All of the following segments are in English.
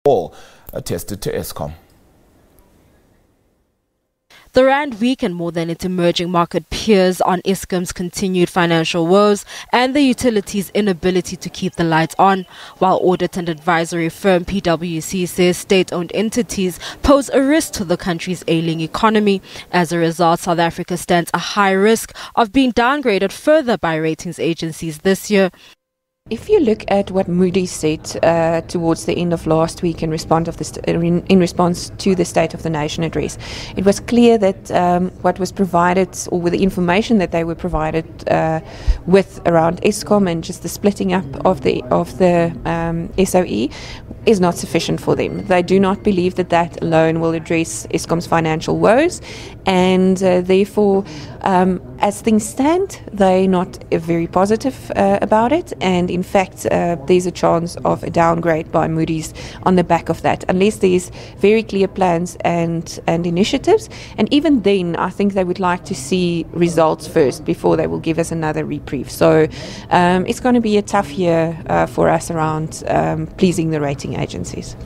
all attested to Eskom. The rand weakened more than its emerging market peers on Eskom's continued financial woes and the utility's inability to keep the lights on, while audit and advisory firm PwC says state-owned entities pose a risk to the country's ailing economy. As a result, South Africa stands a high risk of being downgraded further by ratings agencies this year. If you look at what Moody's said towards the end of last week in response to the State of the Nation address, it was clear that what was provided, or with the information that they were provided with around Eskom and just the splitting up of the SOE, is not sufficient for them. They do not believe that that alone will address Eskom's financial woes, and therefore, as things stand, they're not very positive about it. And in fact, there's a chance of a downgrade by Moody's on the back of that, unless there's very clear plans and initiatives. And even then, I think they would like to see results first before they will give us another reprieve. So it's going to be a tough year for us around pleasing the rating agencies.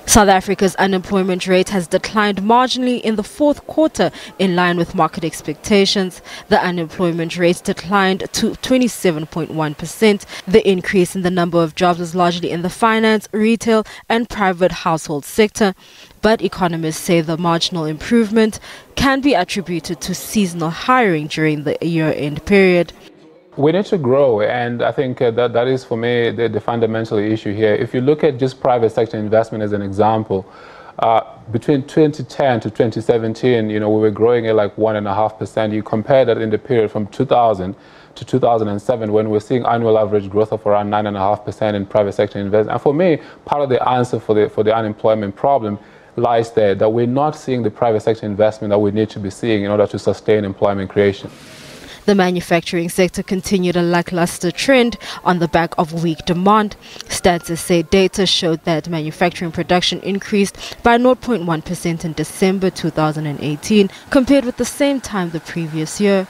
South Africa's unemployment rate has declined marginally in the fourth quarter, in line with market expectations. The unemployment rate declined to 27.1%. The increase in the number of jobs was largely in the finance, retail and private household sector. But economists say the marginal improvement can be attributed to seasonal hiring during the year-end period. We need to grow, and I think that is, for me, the fundamental issue here. If you look at just private sector investment as an example, between 2010 to 2017, we were growing at like 1.5%. You compare that in the period from 2000 to 2007, when we're seeing annual average growth of around 9.5% in private sector investment. And for me, part of the answer for the unemployment problem lies there, that we're not seeing the private sector investment that we need to be seeing in order to sustain employment creation. The manufacturing sector continued a lackluster trend on the back of weak demand. Stats SA data showed that manufacturing production increased by 0.1% in December 2018 compared with the same time the previous year.